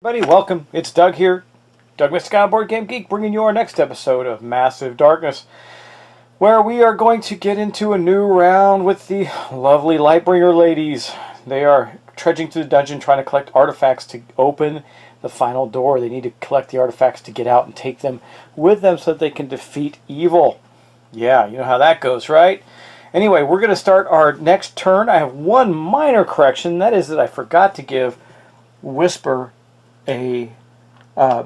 Everybody, welcome. It's Doug here, Doug Mystic Board Game Geek, bringing you our next episode of Massive Darkness, where we are going to get into a new round with the Lovely Lightbringer Ladies. They are trudging through the dungeon trying to collect artifacts to open the final door. They need to collect the artifacts to get out and take them with them so that they can defeat evil. Yeah, you know how that goes, right? Anyway, we're going to start our next turn. I have one minor correction. That is that I forgot to give Whisper a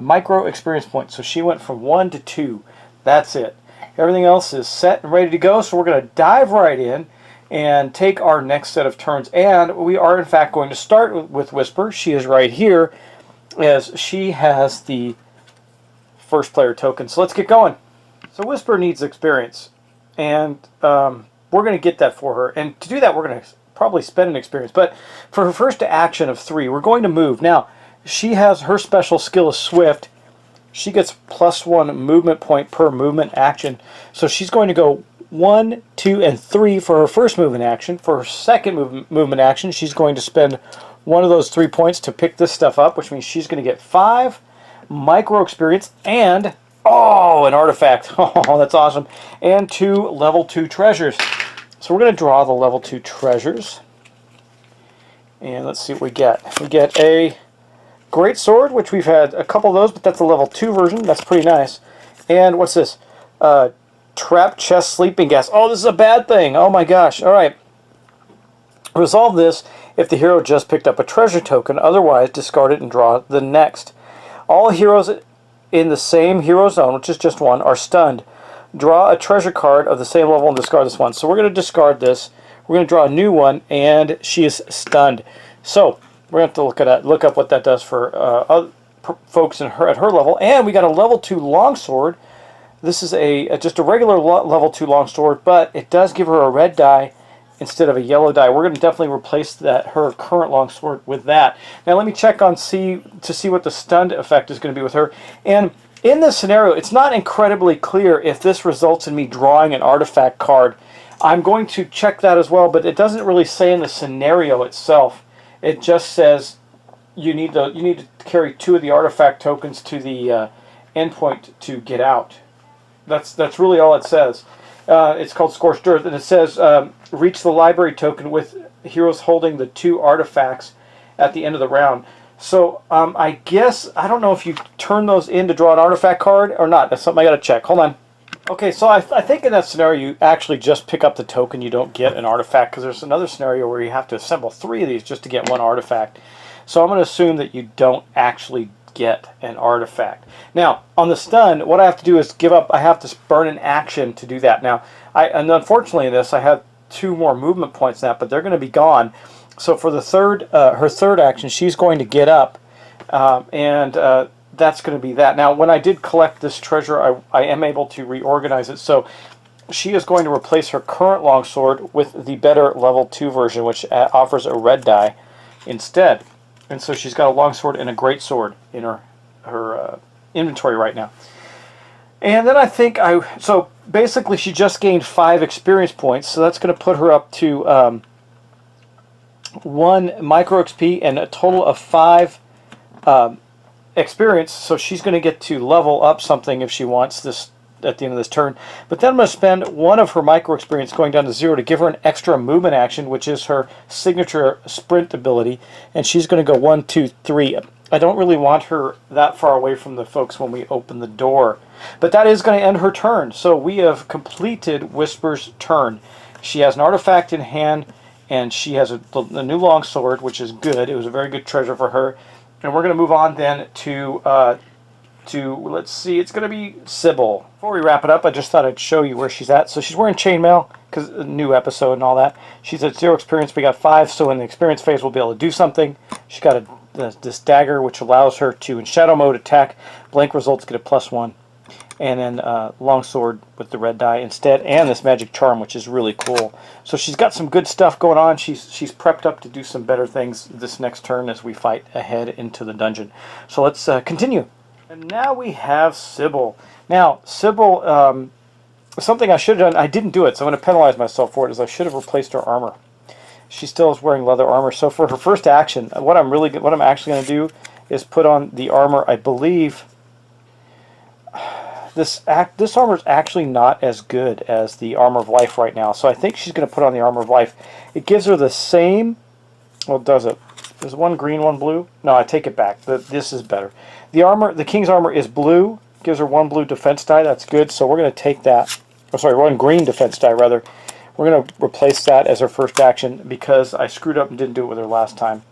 micro experience point. So she went from 1 to 2. That's it. Everything else is set and ready to go. So we're going to dive right in and take our next set of turns. And we are, in fact, going to start with Whisper. She is right here as she has the first player token. So let's get going. So Whisper needs experience. And we're going to get that for her. And to do that, we're going to probably spend an experience. But for her first action of 3, we're going to move. Now, she has her special skill is Swift. She gets +1 movement point per movement action. So she's going to go 1, 2, and 3 for her first movement action. For her second movement action, she's going to spend one of those 3 points to pick this stuff up, which means she's going to get 5 micro experience and, oh, an artifact. Oh, that's awesome. And 2 level 2 treasures. So we're going to draw the level 2 treasures. And let's see what we get. We get a Great Sword, which we've had a couple of those, but that's a level 2 version. That's pretty nice. And what's this? Trap Chest Sleeping Gas. Oh, this is a bad thing. Oh my gosh. All right. Resolve this if the hero just picked up a treasure token. Otherwise, discard it and draw the next. All heroes in the same hero zone, which is just one, are stunned. Draw a treasure card of the same level and discard this one. So we're going to discard this. We're going to draw a new one, and she is stunned. So we're going to have to look up what that does for other folks at her level. And we got a level 2 longsword. This is just a regular level 2 longsword, but it does give her a red die instead of a yellow die. We're going to definitely replace her current longsword with that. Now let me check to see what the stunned effect is going to be with her. And in this scenario, it's not incredibly clear if this results in me drawing an artifact card. I'm going to check that as well, but it doesn't really say in the scenario itself. It just says you need to carry 2 of the artifact tokens to the endpoint to get out. That's really all it says. It's called Scorched Earth, and it says reach the library token with heroes holding the 2 artifacts at the end of the round. So I guess, I don't know if you turn those in to draw an artifact card or not. That's something I got to check. Hold on. Okay, so I think in that scenario you actually just pick up the token. You don't get an artifact, because there's another scenario where you have to assemble 3 of these just to get 1 artifact. So I'm going to assume that you don't actually get an artifact. Now, on the stun, what I have to do is give up. I have to burn an action to do that. Now, and unfortunately in this, I have 2 more movement points now, but they're going to be gone. So for the her third action, she's going to get up, and that's going to be that. Now, when I did collect this treasure, I am able to reorganize it. So she is going to replace her current longsword with the better level 2 version, which offers a red die instead. And so she's got a longsword and a great sword in her inventory right now. And then I think so basically she just gained 5 experience points, so that's going to put her up to 1 micro XP and a total of 5 experience. So she's going to get to level up something if she wants this at the end of this turn. But then I'm going to spend 1 of her micro experience going down to 0 to give her an extra movement action, which is her signature sprint ability, and she's going to go 1, 2, 3. I don't really want her that far away from the folks when we open the door. But that is going to end her turn. So we have completed Whisper's turn. She has an artifact in hand, and she has a new longsword, which is good. It was a very good treasure for her. And we're going to move on then to let's see, it's going to be Sybil. Before we wrap it up, I just thought I'd show you where she's at. So she's wearing chainmail, because a new episode and all that. She's at 0 experience. We got 5, so in the experience phase we'll be able to do something. She's got this dagger, which allows her to, in shadow mode, attack. Blank results get a +1. And then longsword with the red die instead, and this magic charm, which is really cool. So she's got some good stuff going on. She's prepped up to do some better things this next turn as we fight ahead into the dungeon. So let's continue. And now we have Sybil. Now Sybil, something I should have done, I didn't do it, so I'm going to penalize myself for it, is I should have replaced her armor. She still is wearing leather armor. So for her first action, what I'm actually going to do is put on the armor. I believe this armor is actually not as good as the Armor of Life right now, so I think she's going to put on the Armor of Life. It gives her the same, well, does it? There's one green, one blue. No, I take it back. This is better. The King's armor is blue, gives her 1 blue defense die. That's good, so we're going to take that. Oh, sorry, 1 green defense die, rather. We're going to replace that as her first action because I screwed up and didn't do it with her last time.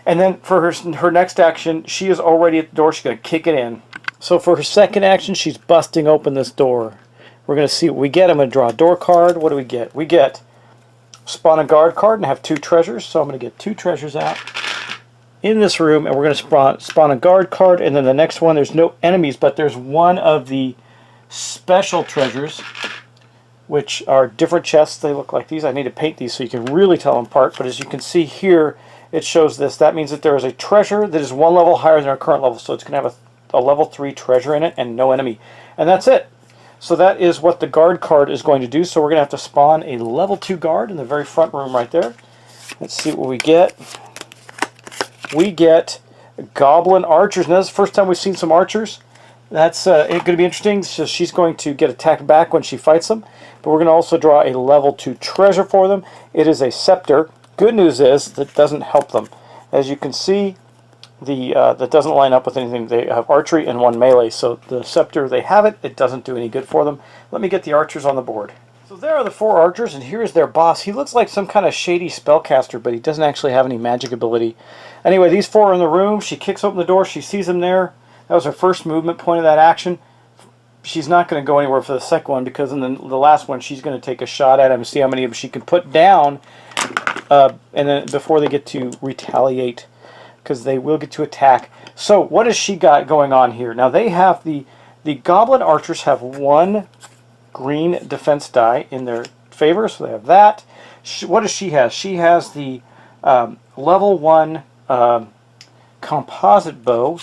And then for her next action, she is already at the door. She's going to kick it in. So for her second action, she's busting open this door. We're going to see what we get. I'm going to draw a door card. What do we get? We get spawn a guard card and have 2 treasures. So I'm going to get 2 treasures out in this room, and we're going to spawn a guard card. And then the next one, there's no enemies, but there's one of the special treasures, which are different chests. They look like these. I need to paint these so you can really tell them apart. But as you can see here, it shows this. That means that there is a treasure that is 1 level higher than our current level. So it's going to have a level 3 treasure in it and no enemy. And that's it. So that is what the guard card is going to do. So we're going to have to spawn a level 2 guard in the very front room right there. Let's see what we get. We get goblin archers. Now this is the first time we've seen some archers. That's going to be interesting. So she's going to get attacked back when she fights them. But we're going to also draw a level 2 treasure for them. It is a scepter. Good news is that doesn't help them. As you can see, that doesn't line up with anything. They have archery and 1 melee. So the scepter, they have it. It doesn't do any good for them. Let me get the archers on the board. So there are the 4 archers, and here's their boss. He looks like some kind of shady spellcaster, but he doesn't actually have any magic ability. Anyway, these 4 are in the room. She kicks open the door. She sees them there. That was her first movement point of that action. She's not going to go anywhere for the second one because in the last one she's going to take a shot at him and see how many of them she can put down and then before they get to retaliate, because they will get to attack. So what has she got going on here? Now they have the goblin archers have 1 green defense die in their favor, so they have that. What does she have? She has the level 1 composite bow,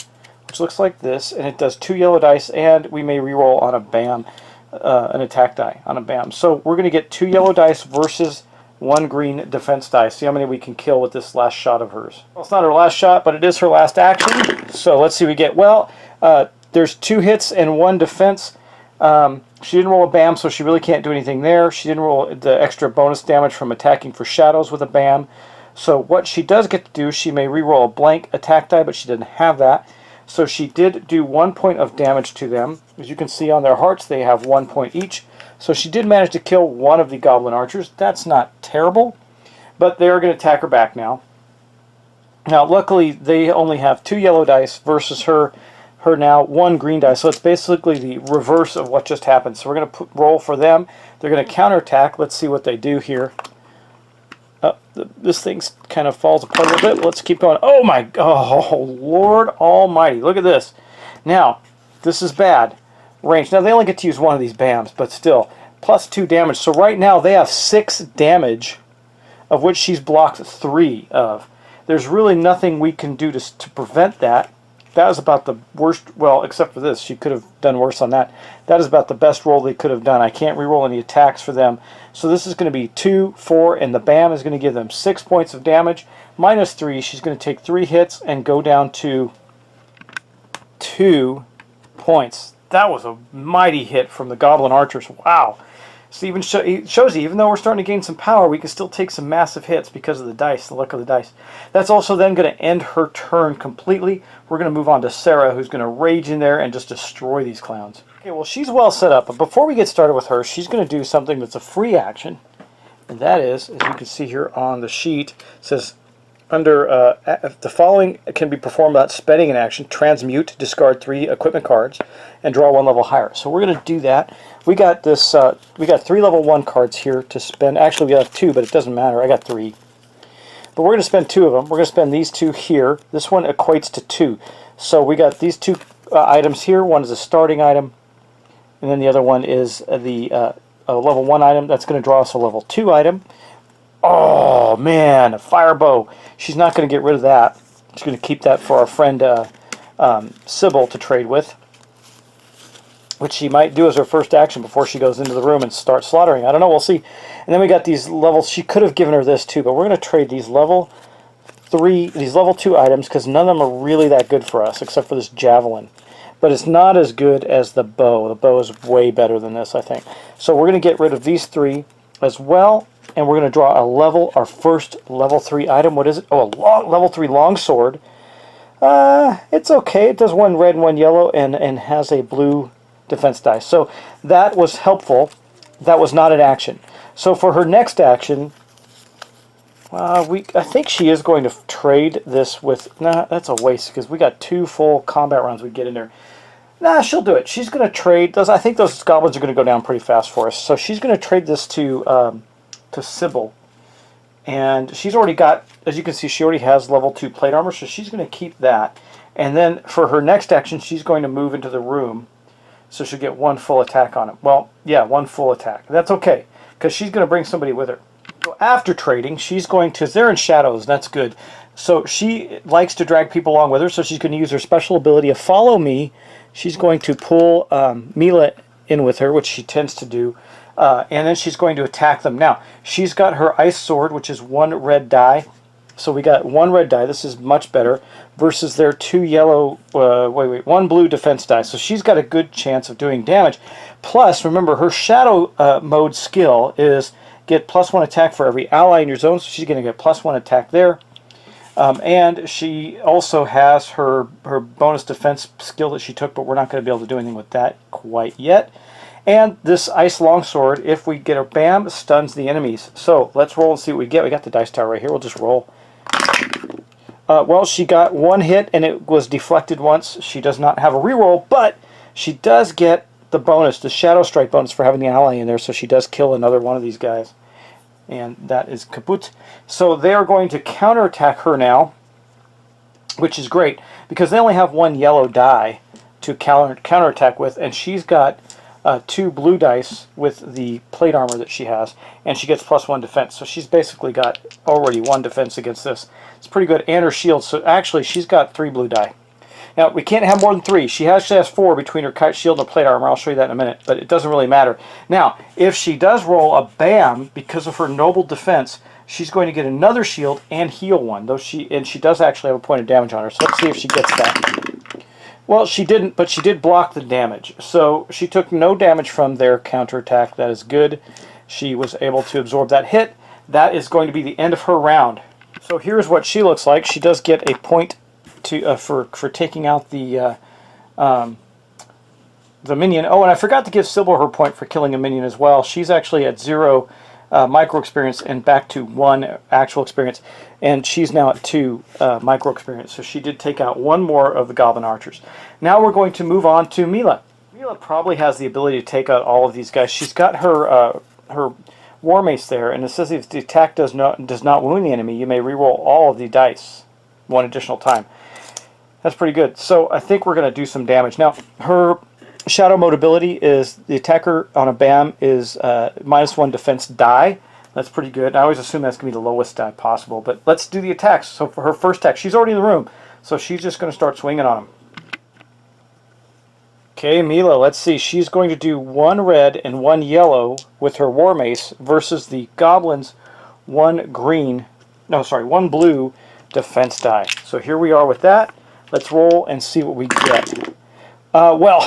which looks like this, and it does 2 yellow dice, and we may reroll on a BAM, an attack die on a BAM. So we're going to get 2 yellow dice versus 1 green defense die. See how many we can kill with this last shot of hers. Well, it's not her last shot, but it is her last action. So let's see what we get. Well, there's 2 hits and 1 defense. She didn't roll a BAM, so she really can't do anything there. She didn't roll the extra bonus damage from attacking for shadows with a BAM. So what she does get to do, she may reroll a blank attack die, but she didn't have that. So she did do 1 point of damage to them. As you can see on their hearts, they have 1 point each. So she did manage to kill 1 of the goblin archers. That's not terrible, but they are going to attack her back now. Now, luckily, they only have 2 yellow dice versus her now 1 green dice. So it's basically the reverse of what just happened. So we're going to roll for them. They're going to counterattack. Let's see what they do here. This thing kind of falls apart a little bit. Let's keep going. Oh my, oh Lord Almighty! Look at this. Now, this is bad. Range. Now they only get to use 1 of these BAMs, but still, plus 2 damage. So right now they have 6 damage, of which she's blocked 3 of. There's really nothing we can do to prevent that. That was about the worst, well, except for this. She could have done worse on that. That is about the best roll they could have done. I can't reroll any attacks for them. So this is going to be 2, 4, and the BAM is going to give them 6 points of damage. Minus 3, she's going to take 3 hits and go down to 2 points. That was a mighty hit from the goblin archers. Wow. So it shows you, even though we're starting to gain some power, we can still take some massive hits because of the dice, the luck of the dice. That's also then going to end her turn completely. We're going to move on to Sarah, who's going to rage in there and just destroy these clowns. Okay, well, she's well set up, but before we get started with her, she's going to do something that's a free action. And that is, as you can see here on the sheet, it says, under the following can be performed without spending an action: transmute, discard 3 equipment cards, and draw 1 level higher. So we're going to do that. We got this. We got 3 level 1 cards here to spend. Actually, we have 2, but it doesn't matter. I got 3. But we're going to spend 2 of them. We're going to spend these 2 here. This one equates to 2. So we got these 2 items here. One is a starting item, and then the other one is the level 1 item. That's going to draw us a level 2 item. Oh man, a fire bow. She's not going to get rid of that. She's going to keep that for our friend Sybil to trade with, which she might do as her first action before she goes into the room and starts slaughtering. I don't know, we'll see. And then we got these levels. She could have given her this too, but we're going to trade these level these level 2 items, because none of them are really that good for us, except for this javelin. But it's not as good as the bow. The bow is way better than this, I think. So we're going to get rid of these 3 as well, and we're going to draw our first level 3 item. What is it? Oh, a level 3 longsword. It's okay. It does 1 red and 1 yellow, and has a blue defense die. So that was helpful. That was not an action. So for her next action, I think she is going to trade this with... Nah, that's a waste, because we got 2 full combat rounds we get in there. Nah, she'll do it. She's going to trade... I think those goblins are going to go down pretty fast for us. So she's going to trade this to Sybil. And she's already got... As you can see, she already has level 2 plate armor, so she's going to keep that. And then for her next action, she's going to move into the room. So she'll get 1 full attack on it. Well, yeah, 1 full attack. That's okay, because she's going to bring somebody with her. So after trading, she's going to... They're in shadows, that's good. So she likes to drag people along with her, so she's going to use her special ability of Follow Me. She's going to pull Mila in with her, which she tends to do, and then she's going to attack them. Now, she's got her Ice Sword, which is 1 red die. So we got 1 red die. This is much better, versus their 2 yellow... 1 blue defense die. So she's got a good chance of doing damage. Plus, remember, her Shadow mode skill is... get +1 attack for every ally in your zone, so she's going to get +1 attack there. And she also has her bonus defense skill that she took, but we're not going to be able to do anything with that quite yet. And this Ice Longsword, if we get her BAM, stuns the enemies. So let's roll and see what we get. We got the dice tower right here. We'll just roll. Well, she got 1 hit, and it was deflected once. She does not have a reroll, but she does get the bonus, the Shadow Strike bonus for having the ally in there, so she does kill another one of these guys. And that is kaput. So they are going to counterattack her now, which is great, because they only have 1 yellow die to counterattack with, and she's got 2 blue dice with the plate armor that she has, and she gets +1 defense. So she's basically got already 1 defense against this. It's pretty good. And her shield, so actually she's got 3 blue die. Now, we can't have more than 3. She actually has 4 between her kite shield and her plate armor. I'll show you that in a minute, but it doesn't really matter. Now, if she does roll a BAM, because of her noble defense, she's going to get another shield and heal 1. Though she does actually have a point of damage on her, so let's see if she gets that. Well, she didn't, but she did block the damage. So she took no damage from their counterattack. That is good. She was able to absorb that hit. That is going to be the end of her round. So here's what she looks like. She does get a point to for taking out the minion. Oh, and I forgot to give Sybil her point for killing a minion as well. She's actually at 0 micro experience and back to 1 actual experience, and she's now at 2 micro experience. So she did take out 1 more of the goblin archers. Now we're going to move on to Mila. Mila probably has the ability to take out all of these guys. She's got her her war mace there, and it says if the attack does not wound the enemy, you may reroll all of the dice 1 additional time. That's pretty good. So I think we're going to do some damage. Now, her Shadow mode ability is the attacker on a BAM is -1 defense die. That's pretty good. I always assume that's going to be the lowest die possible. But let's do the attacks. So for her first attack, she's already in the room. So she's just going to start swinging on him. Okay, Mila, let's see. She's going to do 1 red and 1 yellow with her war mace versus the goblins 1 blue defense die. So here we are with that. Let's roll and see what we get. Well,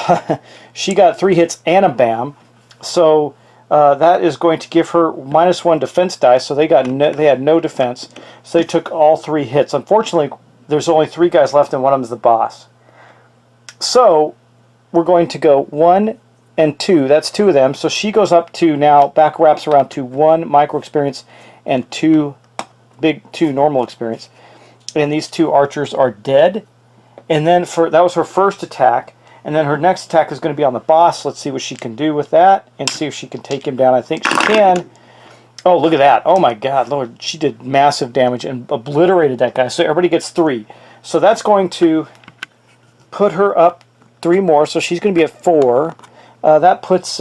she got 3 hits and a BAM, so that is going to give her -1 defense die. So they had no defense, so they took all 3 hits. Unfortunately, there's only 3 guys left, and one of them is the boss. So we're going to go 1 and 2. That's 2 of them. So she goes up to now back wraps around to 1 micro experience and 2 normal experience, and these 2 archers are dead. And then that was her first attack, and then her next attack is going to be on the boss. Let's see what she can do with that, and see if she can take him down. I think she can. Oh, look at that. Oh my God, Lord, she did massive damage and obliterated that guy. So everybody gets 3. So that's going to put her up 3 more, so she's going to be at 4. That puts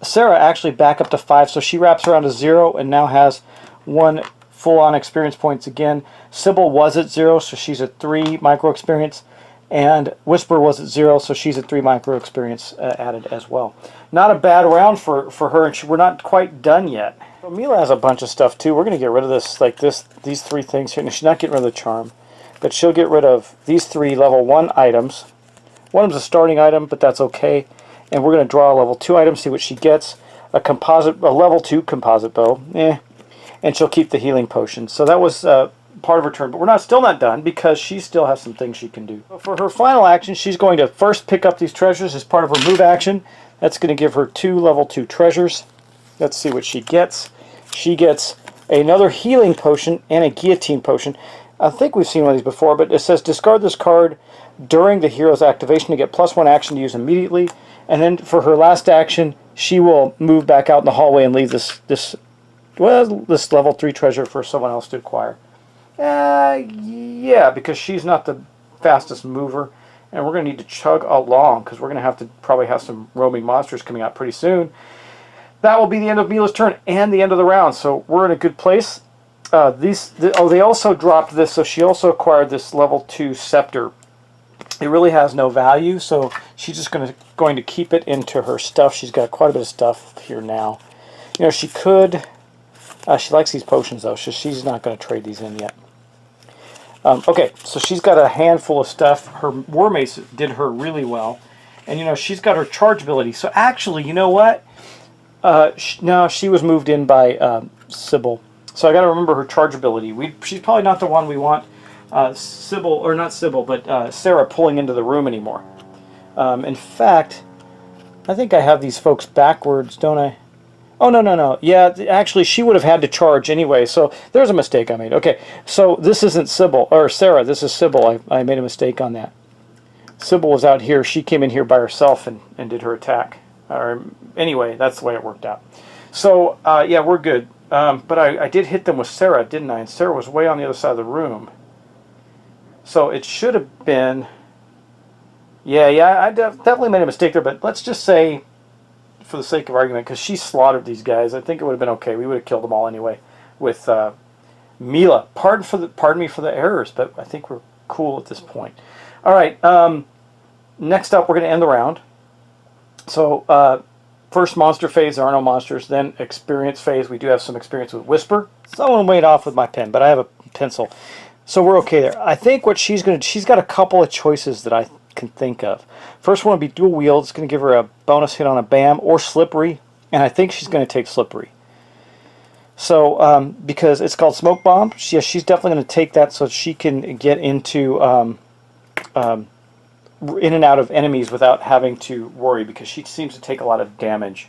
Sarah actually back up to 5, so she wraps around to 0 and now has 1 full-on experience points again. Sybil was at 0, so she's at 3 micro experience. And Whisper was at 0, so she's at 3 micro experience added as well. Not a bad round for her, and we're not quite done yet. So Mila has a bunch of stuff too. We're going to get rid of this, like these 3 things here. Now, she's not getting rid of the charm, but she'll get rid of these 3 level 1 items. One of them's a starting item, but that's okay. And we're going to draw a level 2 item, see what she gets. A level 2 composite bow, and she'll keep the healing potion. So that was part of her turn, but we're still not done because she still has some things she can do. So for her final action, she's going to first pick up these treasures as part of her move action. That's going to give her 2 level 2 treasures. Let's see what she gets. She gets another healing potion and a guillotine potion. I think we've seen one of these before, but it says discard this card during the hero's activation to get +1 action to use immediately. And then for her last action, she will move back out in the hallway and leave this level 3 treasure for someone else to acquire. Yeah, because she's not the fastest mover, and we're going to need to chug along because we're going to have to probably have some roaming monsters coming out pretty soon. That will be the end of Mila's turn and the end of the round, so we're in a good place. They also dropped this, so she also acquired this level 2 scepter. It really has no value, so she's just going to keep it into her stuff. She's got quite a bit of stuff here now. You know, she could... she likes these potions, though, so she's not going to trade these in yet. Okay, so she's got a handful of stuff. Her War Mace did her really well. And, you know, she's got her charge ability. So, actually, you know what? No, she was moved in by Sybil. So I got to remember her charge ability. She's probably not the one we want Sybil, or not Sybil, but Sarah pulling into the room anymore. In fact, I think I have these folks backwards, don't I? Oh, no. Yeah, actually, she would have had to charge anyway, so there's a mistake I made. Okay, so this isn't Sybil, or Sarah, this is Sybil. I made a mistake on that. Sybil was out here. She came in here by herself and did her attack. Anyway, that's the way it worked out. So, yeah, we're good. But I did hit them with Sarah, didn't I? And Sarah was way on the other side of the room. So it should have been... Yeah, I definitely made a mistake there, but let's just say... for the sake of argument, because she slaughtered these guys, I think it would have been okay. We would have killed them all anyway with Mila. Pardon me for the errors, but I think we're cool at this point. All right, next up, we're going to end the round. So, first monster phase, there are no monsters. Then experience phase, we do have some experience with Whisper. Someone went off with my pen, but I have a pencil. So we're okay there. I think what she's got a couple of choices that I can think of. First one would be dual wield. It's going to give her a bonus hit on a BAM or slippery, and I think she's going to take slippery. So because it's called smoke bomb, she's definitely going to take that so she can get into in and out of enemies without having to worry, because she seems to take a lot of damage.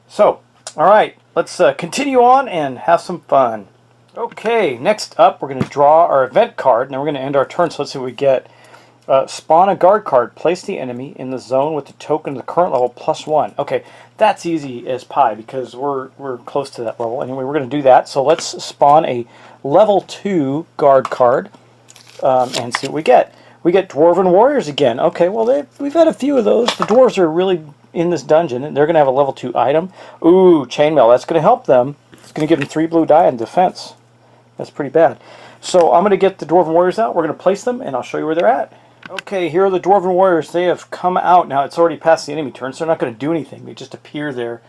So, all right, let's continue on and have some fun. Okay, next up we're going to draw our event card, and then we're going to end our turn. So let's see what we get. Spawn a guard card. Place the enemy in the zone with the token of the current level +1. Okay, that's easy as pie because we're close to that level. Anyway, we're going to do that. So let's spawn a level 2 guard card and see what we get. We get Dwarven Warriors again. Okay, well, we've had a few of those. The dwarves are really in this dungeon, and they're going to have a level 2 item. Ooh, chainmail. That's going to help them. It's going to give them 3 blue die in defense. That's pretty bad. So I'm going to get the Dwarven Warriors out. We're going to place them, and I'll show you where they're at. Okay, here are the Dwarven Warriors. They have come out. Now, it's already past the enemy turn, so they're not going to do anything. They just appear there,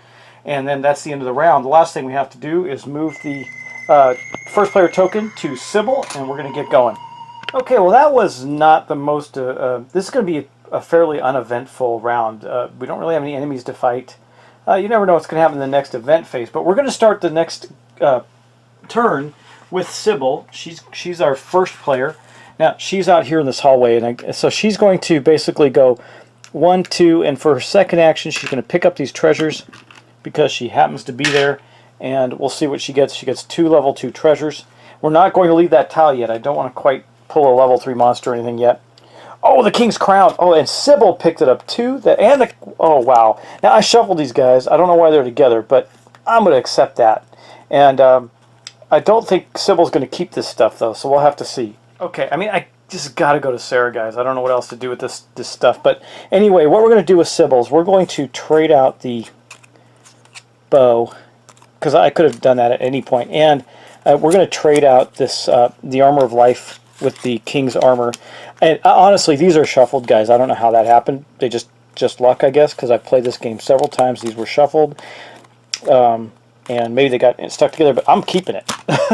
and then that's the end of the round. The last thing we have to do is move the first player token to Sybil, and we're going to get going. Okay, well, that was not the most... this is going to be a fairly uneventful round. We don't really have any enemies to fight. You never know what's going to happen in the next event phase, but we're going to start the next turn with Sybil. She's our first player. Now, she's out here in this hallway, and so she's going to basically go 1, 2, and for her second action, she's going to pick up these treasures because she happens to be there, and we'll see what she gets. She gets 2 level 2 treasures. We're not going to leave that tile yet. I don't want to quite pull a level 3 monster or anything yet. Oh, the King's Crown. Oh, and Sybil picked it up too. Oh, wow. Now, I shuffled these guys. I don't know why they're together, but I'm going to accept that. And I don't think Sybil's going to keep this stuff, though, so we'll have to see. Okay, I mean, I just got to go to Sarah, guys. I don't know what else to do with this stuff. But anyway, what we're going to do with Sybil's, we're going to trade out the bow, because I could have done that at any point. And we're going to trade out this the Armor of Life with the King's Armor. And honestly, these are shuffled, guys. I don't know how that happened. They just luck, I guess, because I've played this game several times. These were shuffled. And maybe they got stuck together, but I'm keeping it.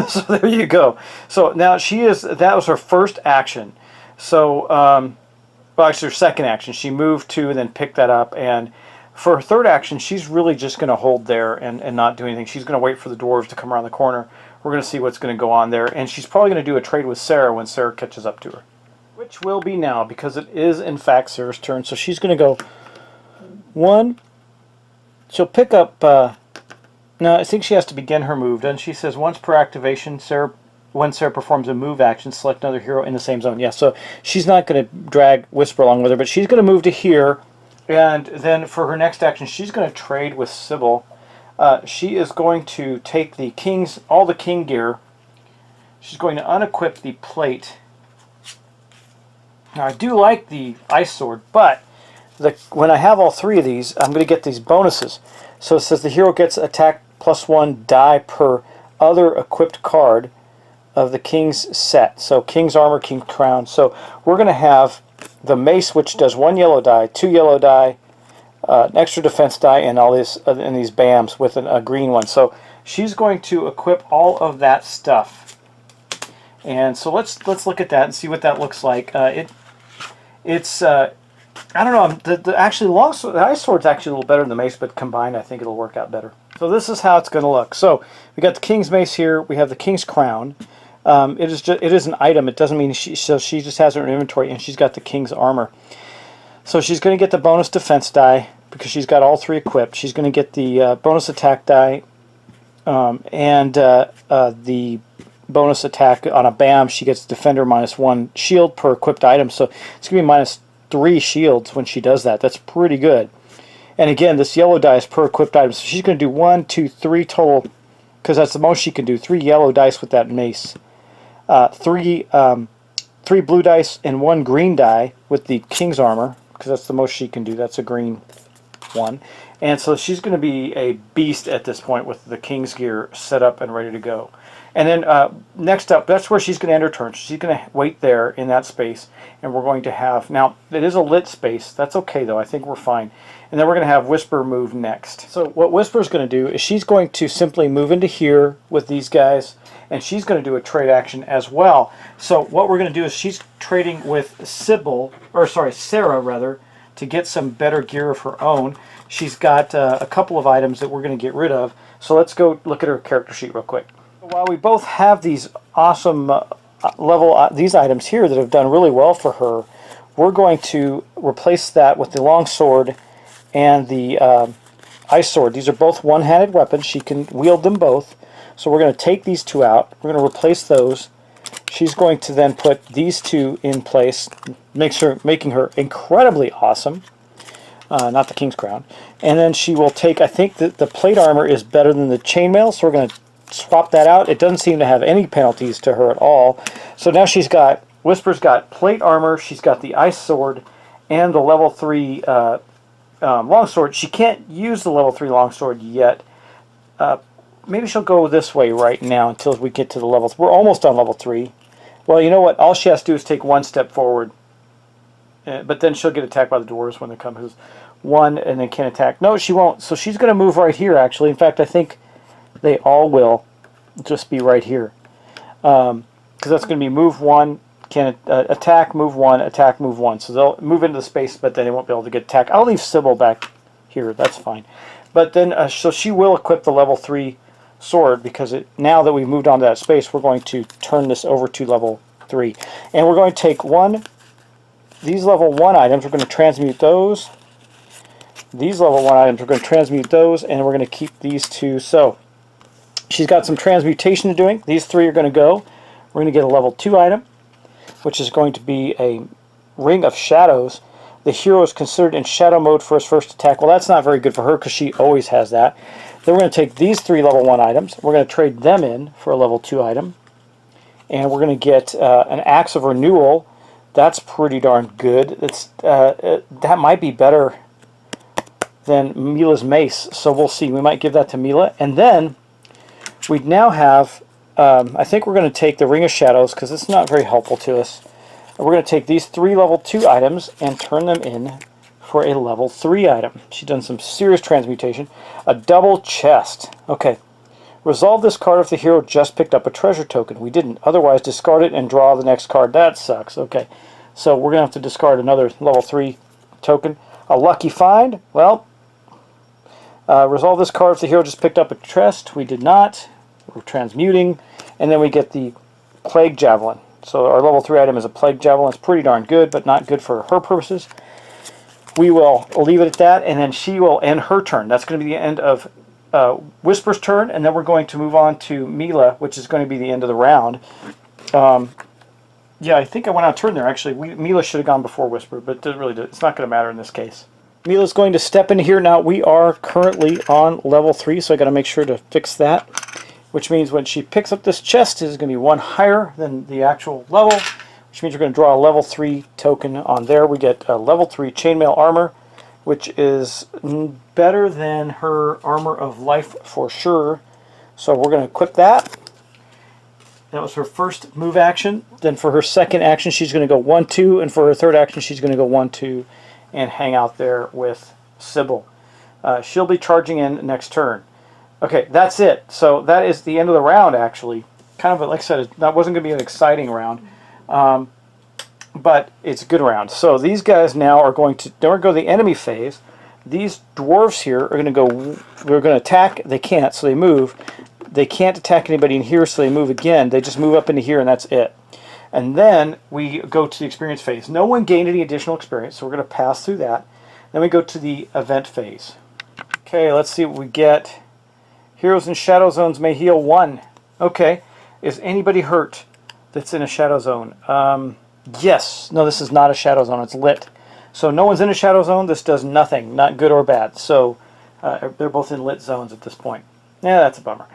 So there you go. So now that was her first action. So, well, actually her second action. She moved to and then picked that up. And for her third action, she's really just going to hold there and not do anything. She's going to wait for the dwarves to come around the corner. We're going to see what's going to go on there. And she's probably going to do a trade with Sarah when Sarah catches up to her. Which will be now, because it is, in fact, Sarah's turn. So she's going to go 1. She'll pick up... Now, I think she has to begin her move. Then she says, once per activation, when Sarah performs a move action, select another hero in the same zone. Yeah, so she's not going to drag Whisper along with her, but she's going to move to here. And then for her next action, she's going to trade with Sybil. She is going to take all the king gear. She's going to unequip the plate. Now, I do like the ice sword, but when I have all 3 of these, I'm going to get these bonuses. So it says the hero gets attack +1 die per other equipped card of the King's set. So King's Armor, King's Crown. So we're going to have the Mace, which does 1 yellow die, 2 yellow die, an extra defense die, and all this and these BAMs with a green one. So she's going to equip all of that stuff. And so let's look at that and see what that looks like. It's I don't know. The ice sword's actually a little better than the mace, but combined, I think it'll work out better. So this is how it's going to look. So we got the King's Mace here. We have the King's Crown. It is an item. It doesn't mean she just has her in inventory, and she's got the King's Armor. So she's going to get the bonus defense die because she's got all 3 equipped. She's going to get the bonus attack die and the bonus attack on a BAM. She gets Defender -1 shield per equipped item. So it's going to be -3 shields when she does that. That's pretty good. And again, this yellow die is per equipped item. So she's going to do 1, 2, 3 total, because that's the most she can do. 3 yellow dice with that mace. 3 blue dice and 1 green die with the King's Armor, because that's the most she can do. That's a green one. And so she's going to be a beast at this point with the King's gear set up and ready to go. And then next up, that's where she's going to end her turn. She's going to wait there in that space, and we're going to have... Now, it is a lit space. That's okay, though. I think we're fine. And then we're going to have Whisper move next. So what Whisper's going to do is she's going to simply move into here with these guys, and she's going to do a trade action as well. So what we're going to do is she's trading with Sarah, rather, to get some better gear of her own. She's got a couple of items that we're going to get rid of. So let's go look at her character sheet real quick. While we both have these awesome these items here that have done really well for her, we're going to replace that with the long sword and the ice sword. These are both one-handed weapons. She can wield them both. So we're going to take these 2 out. We're going to replace those. She's going to then put these 2 in place, making her incredibly awesome. Not the King's Crown. And then she will take, I think that the plate armor is better than the chainmail, so we're going to swap that out. It doesn't seem to have any penalties to her at all. So now Whisper's got plate armor, she's got the ice sword, and the level 3 longsword. She can't use the level 3 longsword yet. Maybe she'll go this way right now until we get to the levels. We're almost on level 3. Well, you know what? All she has to do is take 1 step forward. But then she'll get attacked by the dwarves when they come. 1 and then can't attack. No, she won't. So she's going to move right here, actually. In fact, I think they all will just be right here. Because that's going to be move 1, can attack, move 1, attack, move 1. So they'll move into the space, but then they won't be able to get attacked. I'll leave Sybil back here. That's fine. But then, so she will equip the level 3 sword, because now that we've moved on to that space, we're going to turn this over to level 3. And we're going to take these level 1 items, we're going to transmute those. These level 1 items, we're going to transmute those, and we're going to keep these 2. So she's got some transmutation to doing. These 3 are going to go. We're going to get a level 2 item, which is going to be a Ring of Shadows. The hero is considered in shadow mode for his first attack. Well, that's not very good for her because she always has that. Then we're going to take these 3 level 1 items. We're going to trade them in for a level 2 item. And we're going to get an Axe of Renewal. That's pretty darn good. That might be better than Mila's mace. So we'll see. We might give that to Mila. And then we now have I think we're going to take the Ring of Shadows because it's not very helpful to us. We're going to take these 3 level 2 items and turn them in for a level 3 item. She's done some serious transmutation. A double chest. Okay. Resolve this card if the hero just picked up a treasure token. We didn't. Otherwise, discard it and draw the next card. That sucks. Okay. So we're going to have to discard another level 3 token. A lucky find. Well, resolve this card if the hero just picked up a chest. We did not. We're transmuting. And then we get the Plague Javelin. So our level 3 item is a Plague Javelin. It's pretty darn good, but not good for her purposes. We will leave it at that, and then she will end her turn. That's going to be the end of Whisper's turn, and then we're going to move on to Mila, which is going to be the end of the round. Yeah, I think I went out of turn there, actually. Mila should have gone before Whisper, but it's not going to matter in this case. Mila's going to step in here. Now, we are currently on level 3, so I got to make sure to fix that, which means when she picks up this chest, it's going to be 1 higher than the actual level, which means we're going to draw a level 3 token on there. We get a level 3 chainmail armor, which is better than her armor of life for sure. So we're going to equip that. That was her first move action. Then for her second action, she's going to go 1-2, and for her third action, she's going to go 1-2 and hang out there with Sybil. She'll be charging in next turn. Okay, that's it. So that is the end of the round, actually. Kind of, like I said, that wasn't going to be an exciting round. But it's a good round. So these guys now are going to go to the enemy phase. These dwarves here are going to go, we're going to attack. They can't, so they move. They can't attack anybody in here, so they move again. They just move up into here, and that's it. And then we go to the experience phase. No one gained any additional experience, so we're going to pass through that. Then we go to the event phase. Okay, let's see what we get. Heroes in shadow zones may heal 1. Okay. Is anybody hurt that's in a shadow zone? Yes. No, this is not a shadow zone. It's lit. So no one's in a shadow zone. This does nothing, not good or bad. So they're both in lit zones at this point. Yeah, that's a bummer.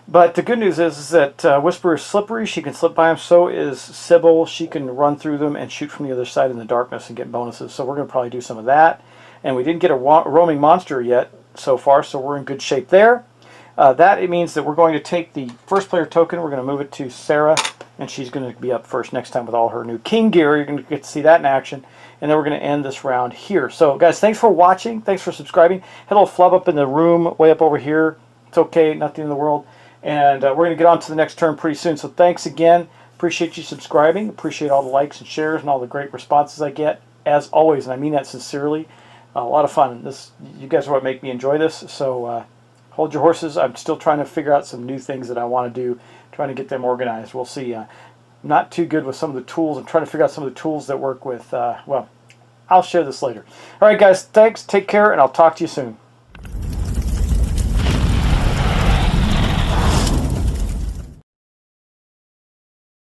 But the good news is that Whisper is slippery. She can slip by them. So is Sybil. She can run through them and shoot from the other side in the darkness and get bonuses. So we're going to probably do some of that. And we didn't get a roaming monster yet so far, so we're in good shape there. That it means that we're going to take the first player token. We're going to move it to Sarah, and she's going to be up first next time with all her new King gear. You're going to get to see that in action. And then we're going to end this round here. So, guys, thanks for watching. Thanks for subscribing. Had a little flub up in the room way up over here. It's okay. Nothing in the world. And we're going to get on to the next turn pretty soon. So thanks again. Appreciate you subscribing. Appreciate all the likes and shares and all the great responses I get, as always. And I mean that sincerely. A lot of fun. You guys are what make me enjoy this. So hold your horses. I'm still trying to figure out some new things that I want to do, trying to get them organized. We'll see. Not too good with some of the tools. I'm trying to figure out some of the tools that work with, well, I'll share this later. All right, guys, thanks. Take care, and I'll talk to you soon.